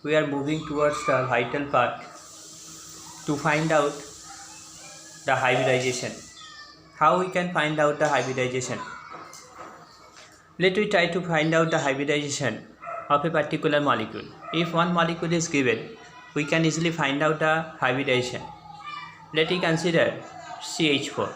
we are moving towards the vital part to find out the hybridization. How we can find out the hybridization? Let me try to find out the hybridization of a particular molecule. If one molecule is given, we can easily find out the hybridization. Let me consider CH4.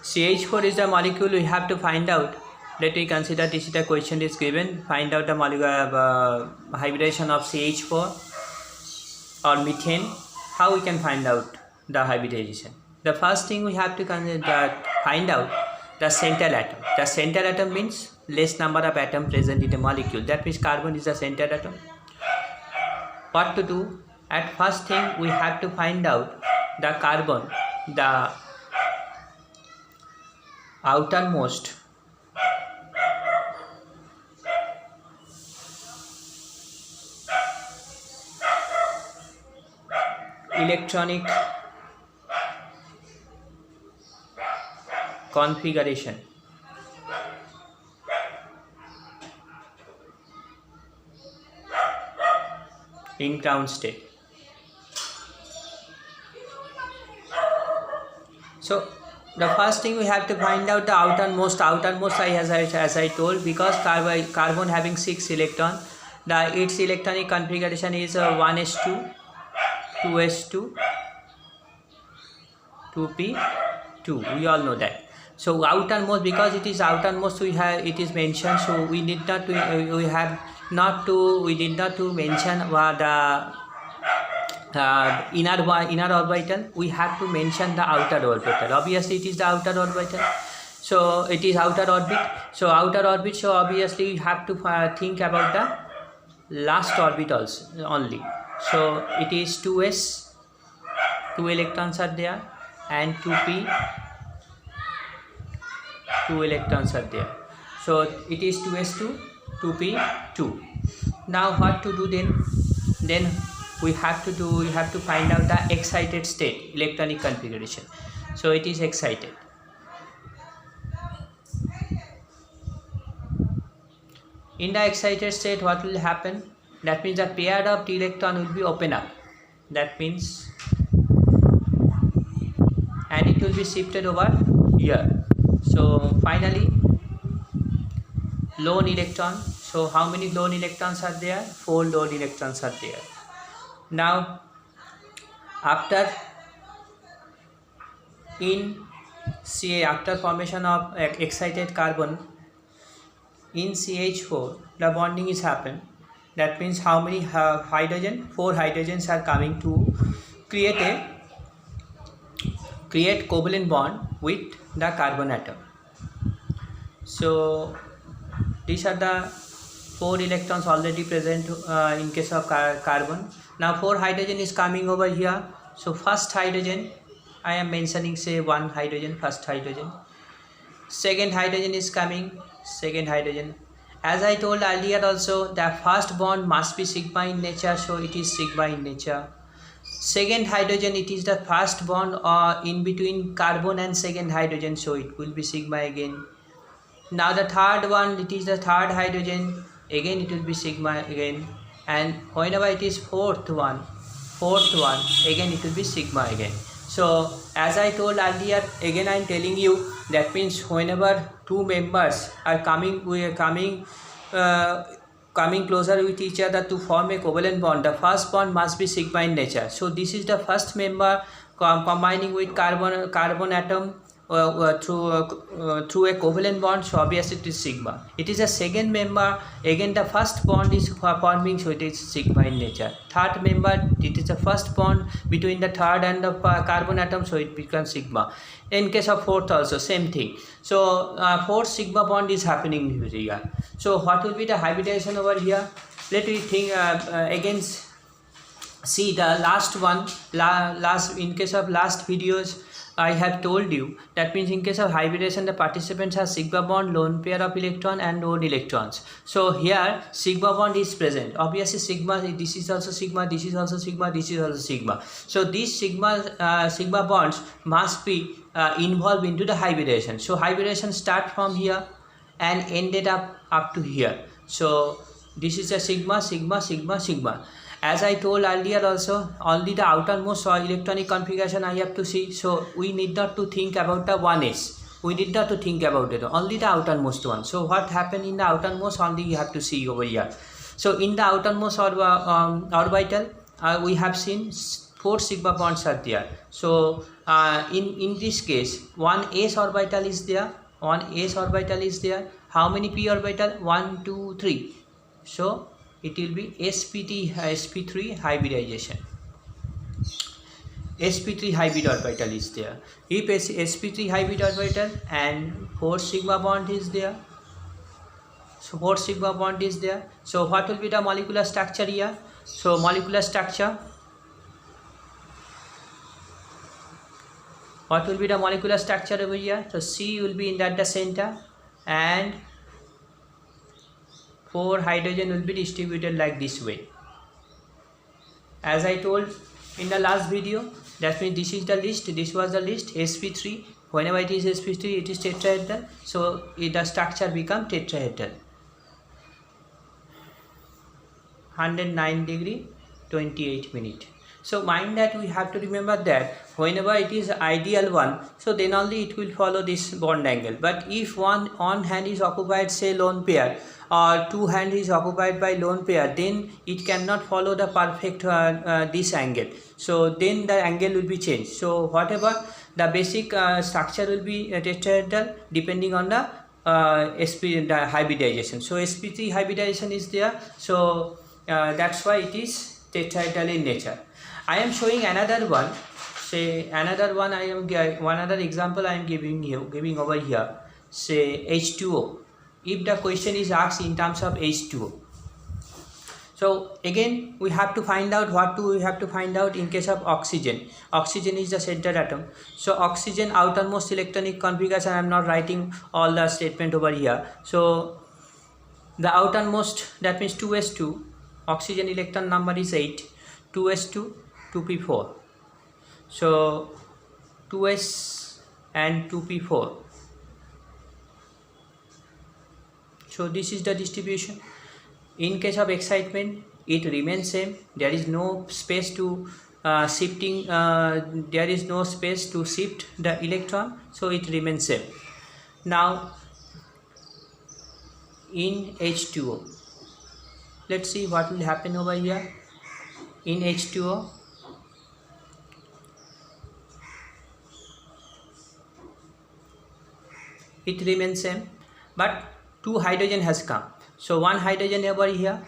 CH4 is the molecule we have to find out. Let me consider this is the question is given. Find out the molecular hybridization of CH4 or methane. How we can find out the hybridization? The first thing we have to find out the central atom. The central atom means less number of atoms present in the molecule. That means carbon is the central atom. What to do? At first thing we have to find out the carbon, the outermost electronic configuration. In ground state. So the first thing we have to find out the outermost as I told, because carbon having 6 electron, its electronic configuration is 1s2, 2s2, 2p2. We all know that. So outermost, because it is outermost, it is mentioned. So we did not to mention the inner orbital. We have to mention the outer orbital. Obviously it is the outer orbital, so it is outer orbit. So outer orbit, so obviously you have to think about the last orbit also only. So it is 2s, 2 electrons are there, and 2p, 2 electrons are there. So it is 2s2, 2p2. Now what to do then we have to find out the excited state electronic configuration. So it is excited. In the excited state, what will happen? That means the pair of d electron will be open up. That means, and it will be shifted over here. So finally lone electron. So how many lone electrons are there? 4 lone electrons are there. Now after formation of excited carbon in CH4, the bonding is happened. That means how many hydrogen? 4 hydrogens are coming to create covalent bond with the carbon atom. So these are the 4 electrons already present in case of carbon. Now 4 hydrogen is coming over here. So first hydrogen, I am mentioning, say 1 hydrogen, first hydrogen. Second hydrogen is coming, second hydrogen. As I told earlier also, the first bond must be sigma in nature, so it is sigma in nature. Second hydrogen, it is the first bond in between carbon and second hydrogen, so it will be sigma again. Now the third one, it is the third hydrogen, again it will be sigma again. And whenever it is fourth one, again it will be sigma again. So as I told earlier, again I am telling you, that means whenever 2 members are coming closer with each other to form a covalent bond, the first bond must be sigma in nature. So this is the first member combining with carbon atom through a covalent bond, so obviously it is sigma. It is a second member, again the first bond is forming, so it is sigma in nature. Third member, it is the first bond between the third and the carbon atom, so it becomes sigma. In case of fourth also same thing. So fourth sigma bond is happening here. So what will be the hybridization over here? Let me think again. See the last one, in case of last videos I have told you, that means in case of hybridization the participants have sigma bond, lone pair of electron and lone electrons. So here sigma bond is present. Obviously sigma, this is also sigma, this is also sigma, this is also sigma. So these sigma bonds must be involved into the hybridization. So hybridization start from here and ended up to here. So This is a sigma, sigma, sigma, sigma. As I told earlier also, only the outermost electronic configuration I have to see. So we need not to think about the 1s. We need not to think about it. Only the outermost one. So what happened in the outermost only you have to see over here. So in the outermost orbital, we have seen 4 sigma bonds are there. So in this case, one s orbital is there. One s orbital is there. How many p orbital? 1, 2, 3. So it will be sp3 hybridization. sp3 hybrid orbital is there. If sp3 hybrid orbital and 4 sigma bond is there, so 4 sigma bond is there. So what will be the molecular structure here? So molecular structure, what will be the molecular structure over here? So C will be in at the center and 4 hydrogen will be distributed like this way. As I told in the last video, that means this is the list, this was the list, sp3. Whenever it is sp3, it is tetrahedral, so the structure become tetrahedral. 109 degree 28 minute. So mind that we have to remember that whenever it is ideal one, so then only it will follow this bond angle. But if one hand is occupied, say lone pair, or 2 hand is occupied by lone pair, then it cannot follow the perfect this angle. So then the angle will be changed. So whatever the basic structure will be tetrahedral depending on the the hybridization. So sp3 hybridization is there. So that's why it is tetrahedral in nature. I am showing another one. Say another one. I am one other example I am giving over here. Say H2O. If the question is asked in terms of H2O, so again we have to find out what do we have to find out in case of oxygen. Oxygen is the center atom. So oxygen outermost electronic configuration. I am not writing all the statement over here. So the outermost, that means 2s2. Oxygen electron number is 8. 2s2, 2p4. So 2s and 2p4. So this is the distribution. In case of excitement, it remains same. There is no space to shifting. There is no space to shift the electron, so it remains same. Now in H2O, let's see what will happen over here. In H2O, it remains same, but 2 hydrogen has come. So 1 hydrogen over here,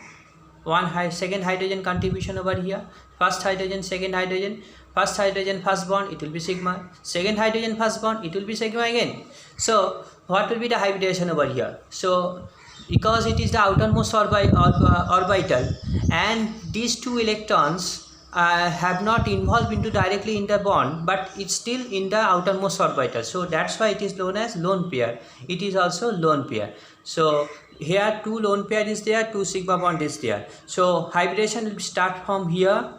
second hydrogen contribution over here, first hydrogen, second hydrogen, first hydrogen first bond, it will be sigma, second hydrogen first bond, it will be sigma again. So what will be the hybridization over here? So because it is the outermost orbital and these 2 electrons have not involved into directly in the bond, but it's still in the outermost orbital, so that's why it is known as lone pair. It is also lone pair. So here 2 lone pair is there, 2 sigma bond is there. So hybridization will start from here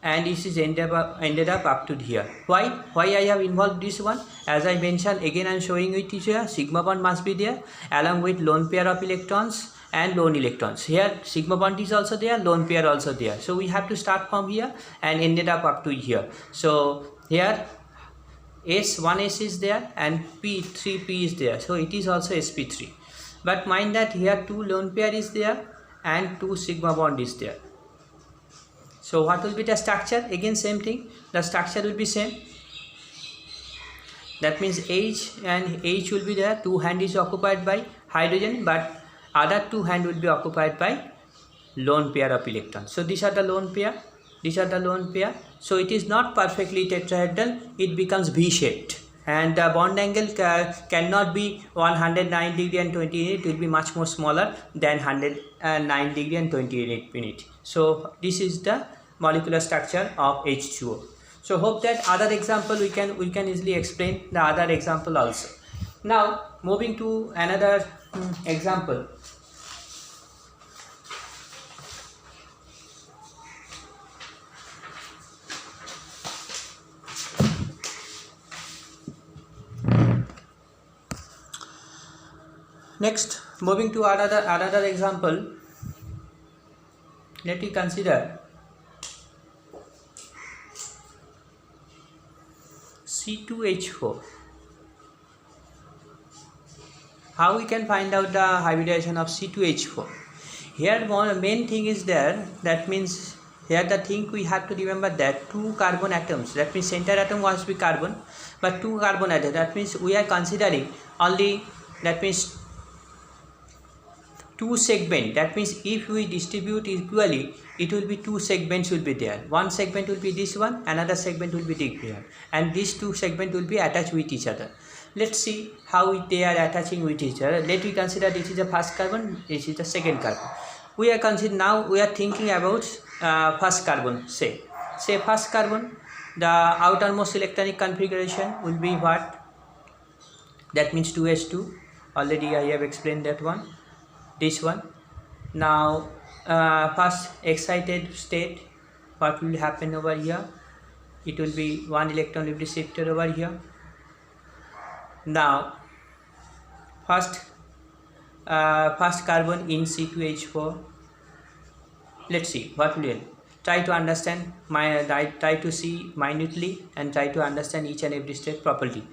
and this is ended up to here. Why I have involved this one? As I mentioned, again I am showing it here. Sigma bond must be there along with lone pair of electrons and lone electrons. Here sigma bond is also there, lone pair also there. So we have to start from here and ended up to here. So here S1s is there and P3p is there. So it is also sp3. But mind that here 2 lone pair is there and 2 sigma bond is there. So what will be the structure? Again same thing. The structure will be same. That means H and H will be there. 2 hand is occupied by hydrogen, but other 2 hand will be occupied by lone pair of electrons. So these are the lone pair. These are the lone pair. So it is not perfectly tetrahedral. It becomes V-shaped. And the bond angle cannot be 109 degree and 28. It will be much more smaller than 109 degree and 28 minute. So this is the molecular structure of H2O. So hope that other example we can easily explain the other example also. Now moving to another example. Next, moving to another example. let me consider C2H4. How we can find out the hybridization of C2H4? Here one main thing is there, that means here the thing we have to remember that two carbon atoms, that means center atom must be carbon, but two carbon atoms, that means we are considering only, that means two segment, that means if we distribute equally, it will be two segments will be there. One segment will be this one, another segment will be this here, and these two segments will be attached with each other. Let's see how they are attaching with each other. Let me consider this is the first carbon, this is the second carbon. We are considering, now we are thinking about first carbon. Say first carbon, the outermost electronic configuration will be what? That means 2s2. Already I have explained that one. This one. Now first excited state, what will happen over here? It will be one electron will be shifted over here. Now first carbon in C2H4. Let's see what will try to understand, try to see minutely and try to understand each and every state properly.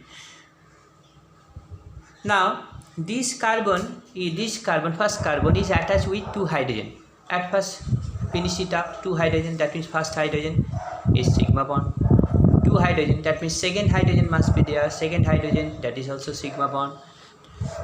Now this carbon, first carbon is attached with two hydrogen. At first finish it up, two hydrogen, that means first hydrogen is sigma bond. Two hydrogen, that means second hydrogen must be there, second hydrogen, that is also sigma bond.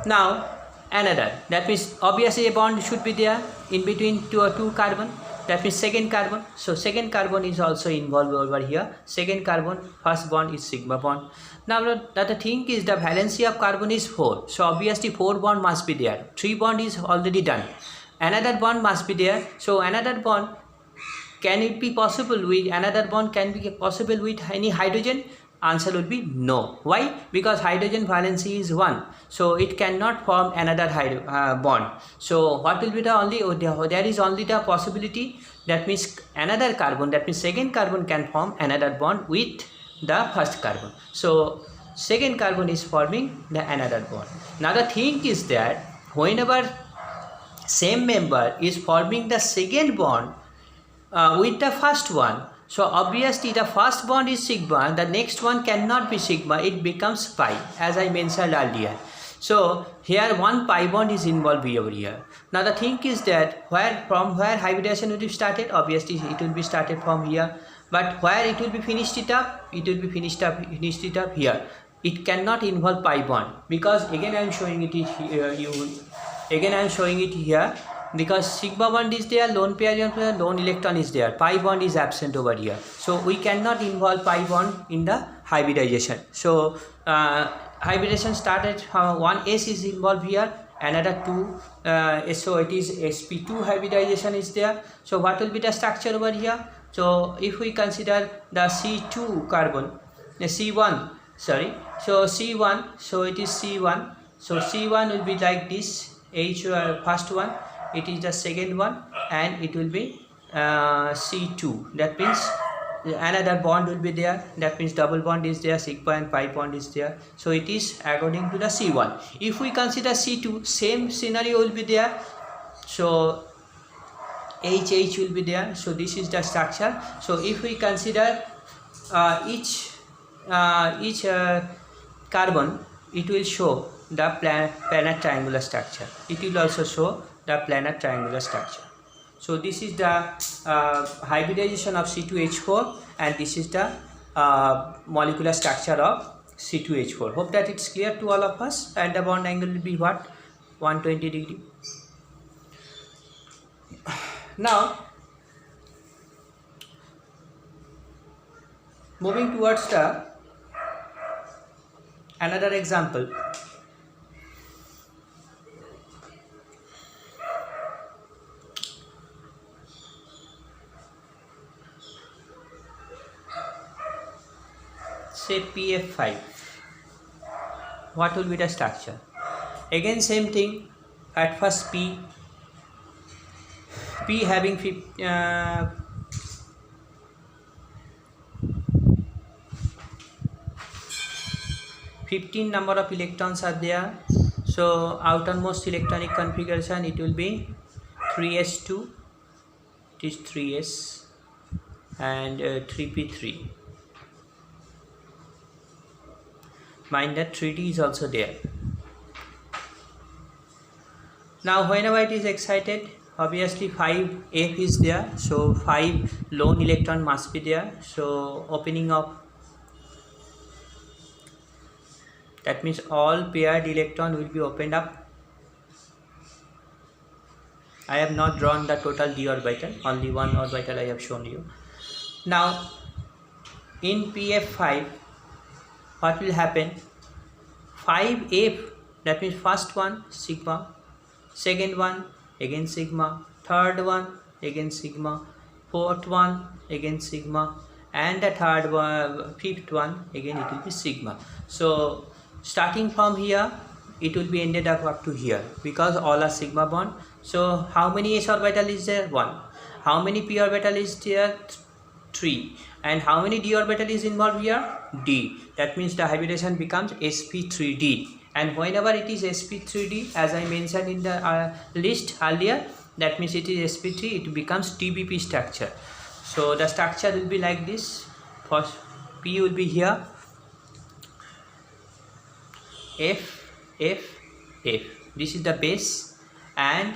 Now another, that means obviously a bond should be there in between two carbon, that means second carbon. So second carbon is also involved over here. Second carbon, first bond is sigma bond. Now the thing is the valency of carbon is 4, so obviously 4 bond must be there. 3 bond is already done, another bond must be there. So another bond, can it be possible with another bond, can be possible with any hydrogen? Answer would be no. Why? Because hydrogen valency is 1, so it cannot form another bond. So what will be the only, there is only the possibility, that means another carbon, that means second carbon can form another bond with the first carbon. So second carbon is forming the another bond. Now the thing is that whenever same member is forming the second bond with the first one, so obviously the first bond is sigma, the next one cannot be sigma, it becomes pi, as I mentioned earlier. So here one pi bond is involved over here. Now the thing is that from where hybridization will be started, obviously it will be started from here, but where it will be finished it up, it will be finished it up here. It cannot involve pi bond, because again I am showing it here, because sigma bond is there, lone pair, lone electron is there, pi bond is absent over here. So we cannot involve pi bond in the hybridization. So hybridization started, one S is involved here, another 2, so it is sp2 hybridization is there. So what will be the structure over here? So if we consider the C2 carbon, C1, sorry, so C1, so it is C1, so C1 will be like this, H first one, it is the second one, and it will be C2, that means another bond will be there, that means double bond is there, sigma and pi bond is there. So it is according to the C1. If we consider C2, same scenario will be there, so HH will be there. So this is the structure. So if we consider each carbon, it will show the planar triangular structure. It will also show the planar triangular structure. So this is the hybridization of C2H4, and this is the molecular structure of C2H4. Hope that it's clear to all of us. And the bond angle will be what? 120 degree. Now moving towards the another example. Say PF5. What will be the structure? Again same thing. At first P having 15 number of electrons are there. So outermost electronic configuration, it will be 3s2, it is 3s and 3p3. Mind that 3d is also there. Now whenever it is excited, obviously 5f is there, so 5 lone electron must be there. So opening of, that means all paired electron will be opened up. I have not drawn the total d orbital, only one orbital I have shown you. Now in pf5, what will happen? 5f, that means first one sigma, second one again sigma, third one again sigma, fourth one again sigma, and the third one, fifth one again it will be sigma. So starting from here, it will be ended up to here, because all are sigma bond. So how many s orbital is there? 1. How many p orbital is there? 3. And how many d orbital is involved here? D. That means the hybridization becomes sp3d. And whenever it is sp3d, as I mentioned in the list earlier, that means it is sp3, it becomes tbp structure. So the structure will be like this. First p will be here, f, f, f. This is the base, and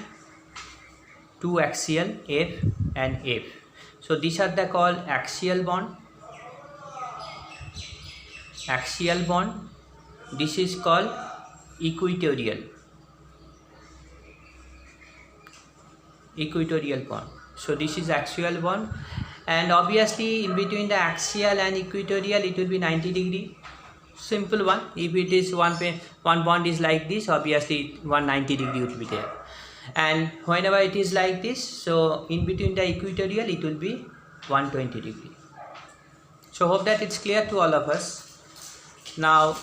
2 axial f and f. So these are the called axial bond. Axial bond. This is called equatorial. Equatorial bond. So this is axial bond, and obviously in between the axial and equatorial it will be 90 degree. Simple one. If it is one bond is like this, obviously 190 degree will be there. And whenever it is like this, so in between the equatorial it will be 120 degree. So hope that it's clear to all of us. Now